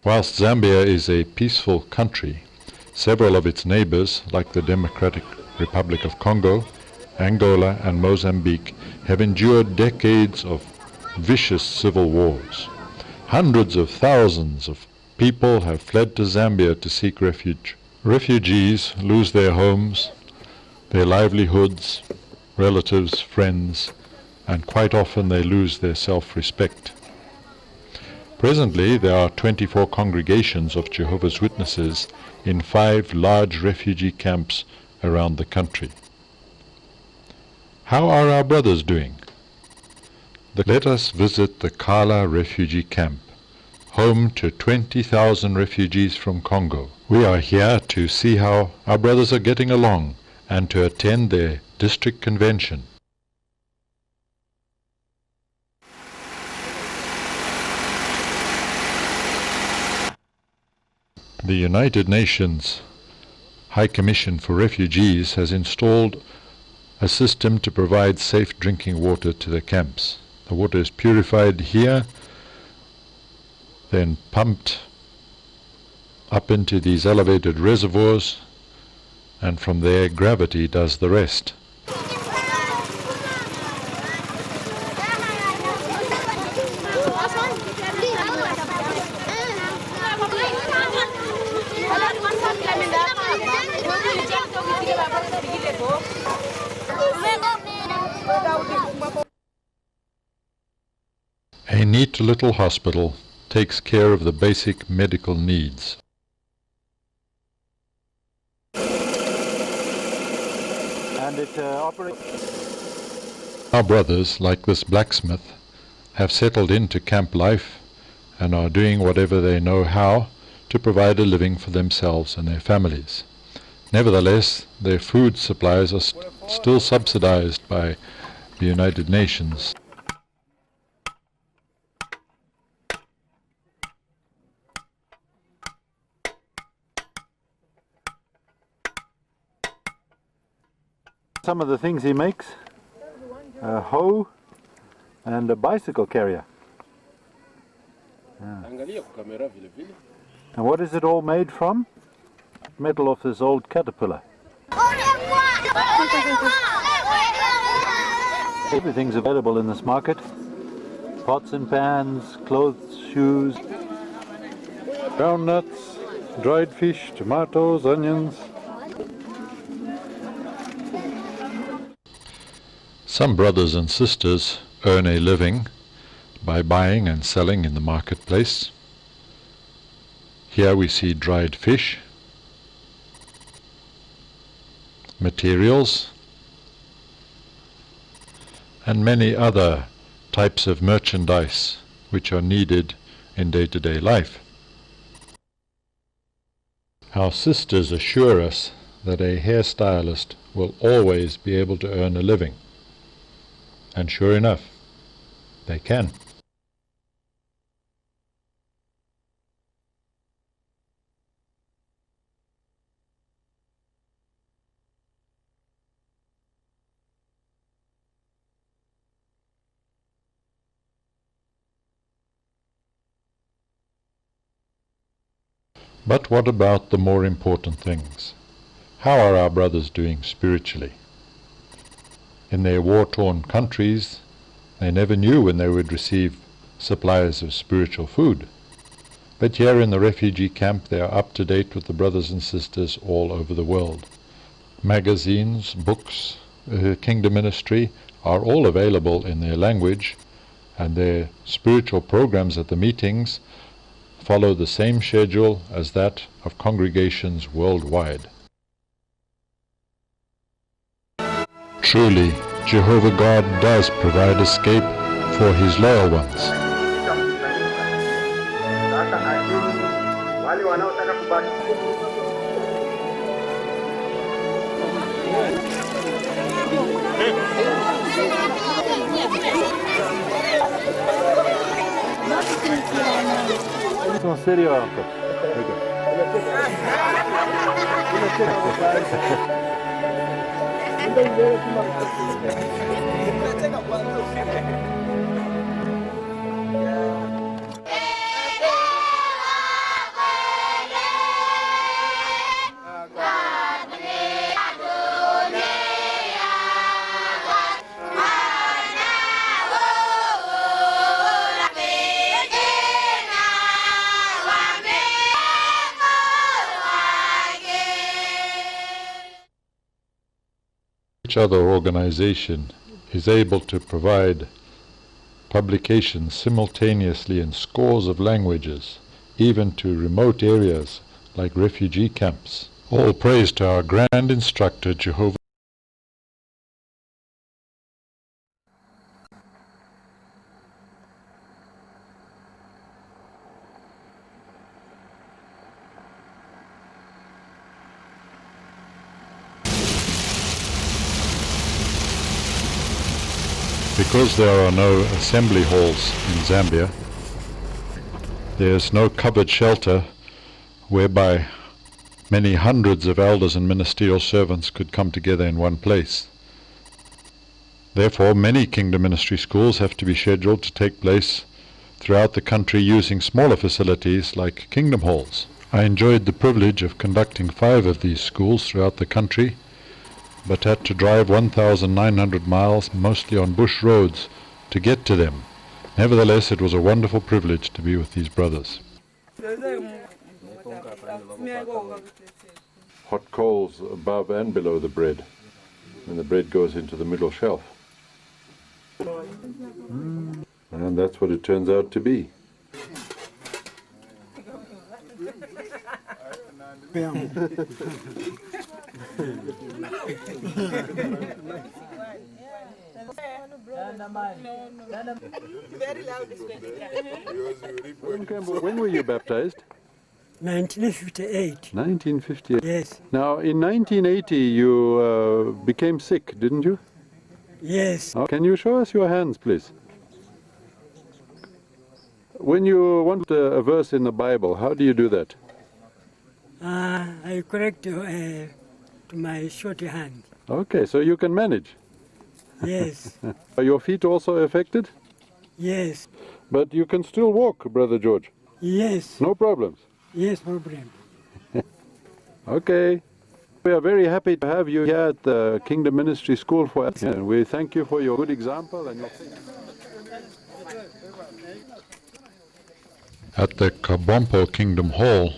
Whilst Zambia is a peaceful country, several of its neighbors, like the Democratic Republic of Congo, Angola and Mozambique, have endured decades of vicious civil wars. Hundreds of thousands of people have fled to Zambia to seek refuge. Refugees lose their homes, their livelihoods, relatives, friends, and quite often they lose their self-respect. Presently, there are 24 congregations of Jehovah's Witnesses in 5 large refugee camps around the country. How are our brothers doing? Let us visit the Kala refugee camp, home to 20,000 refugees from Congo. We are here to see how our brothers are getting along and to attend their district convention. The United Nations High Commission for Refugees has installed a system to provide safe drinking water to the camps. The water is purified here, then pumped up into these elevated reservoirs, and from there gravity does the rest. A neat little hospital takes care of the basic medical needs. And it operates. Our brothers, like this blacksmith, have settled into camp life and are doing whatever they know how to provide a living for themselves and their families. Nevertheless, their food supplies are still subsidized by the United Nations. Some of the things he makes, a hoe and a bicycle carrier. And what is it all made from? Metal off this old caterpillar. Everything's available in this market. Pots and pans, clothes, shoes, ground nuts, dried fish, tomatoes, onions. Some brothers and sisters earn a living by buying and selling in the marketplace. Here we see dried fish, materials, and many other types of merchandise which are needed in day-to-day life. Our sisters assure us that a hairstylist will always be able to earn a living. And sure enough, they can. But what about the more important things? How are our brothers doing spiritually? In their war-torn countries, they never knew when they would receive supplies of spiritual food. But here in the refugee camp, they are up to date with the brothers and sisters all over the world. Magazines, books, kingdom ministry are all available in their language, and their spiritual programs at the meetings follow the same schedule as that of congregations worldwide. Truly, Jehovah God does provide escape for His loyal ones. En serio, Uncle. Which other organization is able to provide publications simultaneously in scores of languages, even to remote areas like refugee camps? All praise to our grand instructor, Jehovah. Because there are no assembly halls in Zambia, there is no covered shelter whereby many hundreds of elders and ministerial servants could come together in one place. Therefore, many kingdom ministry schools have to be scheduled to take place throughout the country using smaller facilities like kingdom halls. I enjoyed the privilege of conducting 5 of these schools throughout the country, but had to drive 1,900 miles, mostly on bush roads, to get to them. Nevertheless, it was a wonderful privilege to be with these brothers. Hot coals above and below the bread, and the bread goes into the middle shelf. And that's what it turns out to be. When were you baptized? 1958. 1958. Yes. Now, in 1980, you became sick, didn't you? Yes. Can you show us your hands, please? When you want a verse in the Bible, how do you do that? I correct to my short hand. Okay, so you can manage. Yes. Are your feet also affected? Yes. But you can still walk, Brother George. Yes. No problems. Yes, problem. Okay. We are very happy to have you here at the Kingdom Ministry School for us, and we thank you for your good example and your... At the Kabompo Kingdom Hall,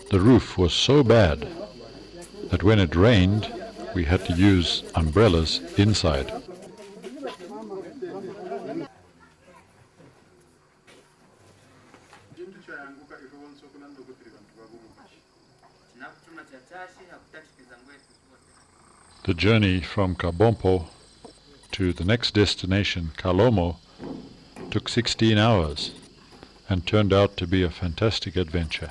the roof was so bad that when it rained, we had to use umbrellas inside. The journey from Kabompo to the next destination, Kalomo, took 16 hours and turned out to be a fantastic adventure.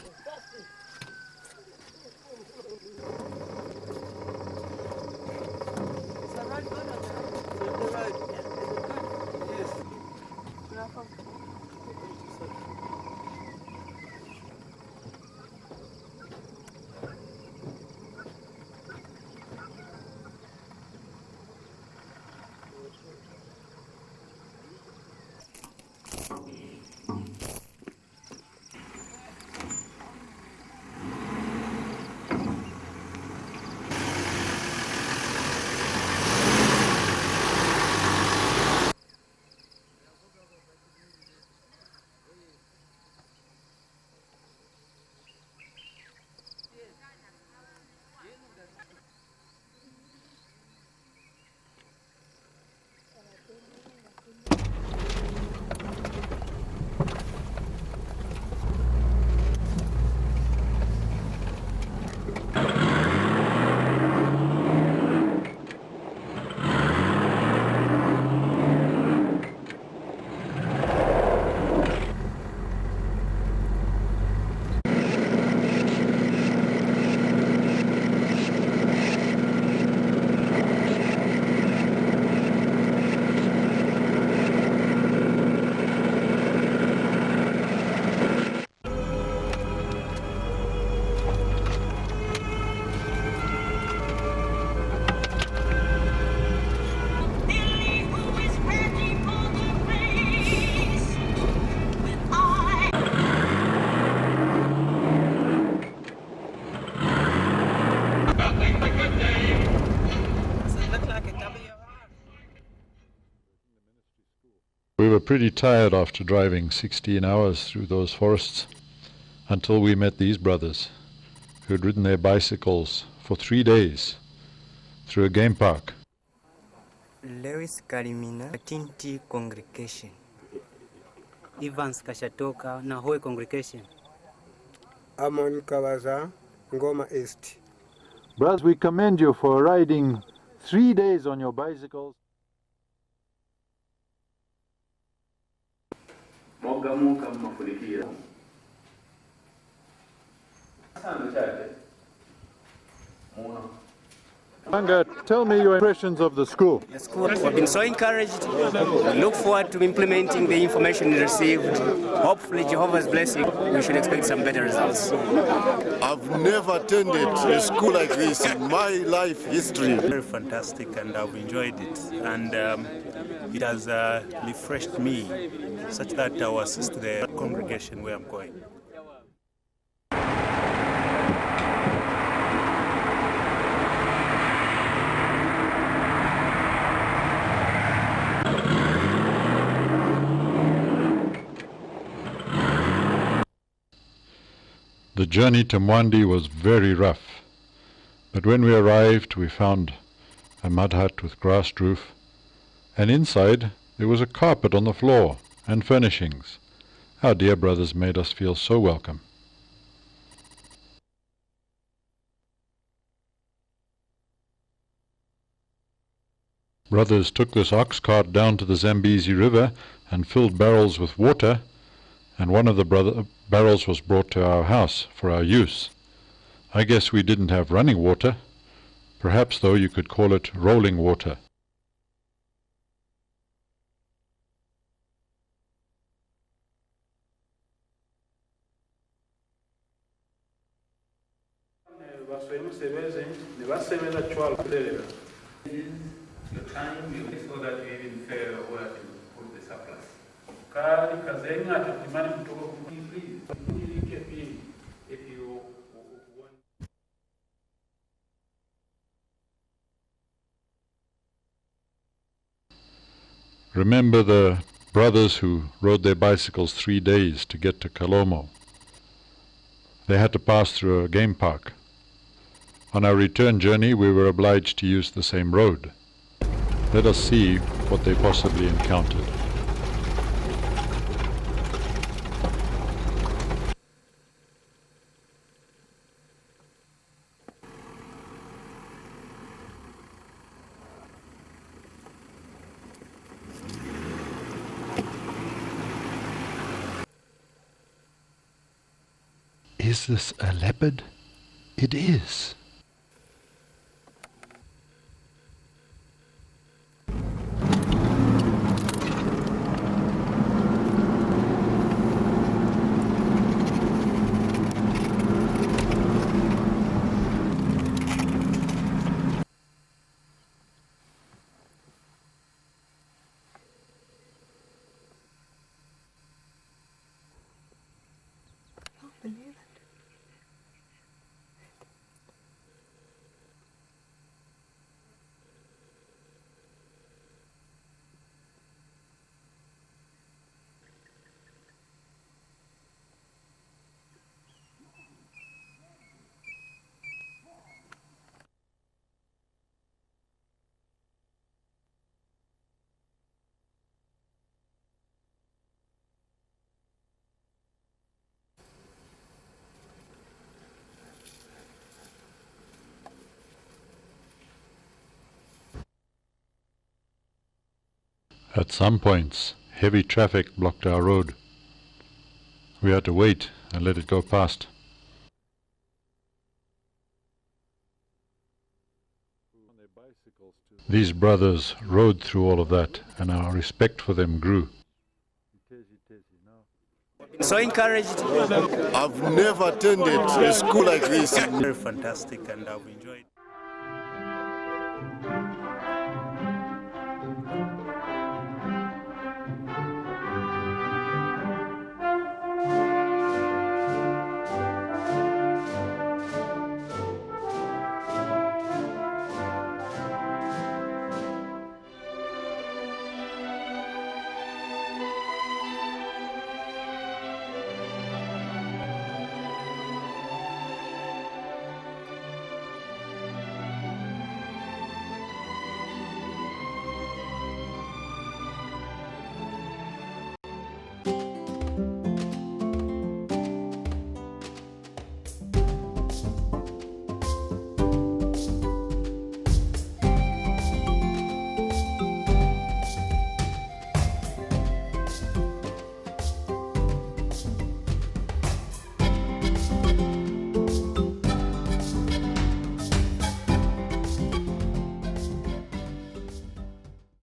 We were pretty tired after driving 16 hours through those forests until we met these brothers who had ridden their bicycles for 3 days through a game park. Lewis Kalimina, Tinti congregation. Evans Kashatoka, Nahoe congregation. Amon Kawaza, Ngoma East. Brothers, we commend you for riding 3 days on your bicycles. Manga, tell me your impressions of the school. The school, we've been so encouraged. We look forward to implementing the information we received. Hopefully, Jehovah's blessing, we should expect some better results. I've never attended a school like this in my life history. Very fantastic, and I've enjoyed it. And it has refreshed me such that I will assist the congregation where I'm going. The journey to Mwandi was very rough, but when we arrived we found a mud hut with grassed roof, and inside there was a carpet on the floor and furnishings. Our dear brothers made us feel so welcome. Brothers took this ox cart down to the Zambezi River and filled barrels with water, and one of the barrels was brought to our house for our use. I guess we didn't have running water. Perhaps, though, you could call it rolling water. Your time, you make sure that you even fair where to put the surplus. If you want. Remember the brothers who rode their bicycles 3 days to get to Kalomo. They had to pass through a game park. On our return journey, we were obliged to use the same road. Let us see what they possibly encountered. Is this a leopard? It is. At some points, heavy traffic blocked our road. We had to wait and let it go past. These brothers rode through all of that, and our respect for them grew. So encouraged. I've never attended a school like this. Very fantastic, and I've enjoyed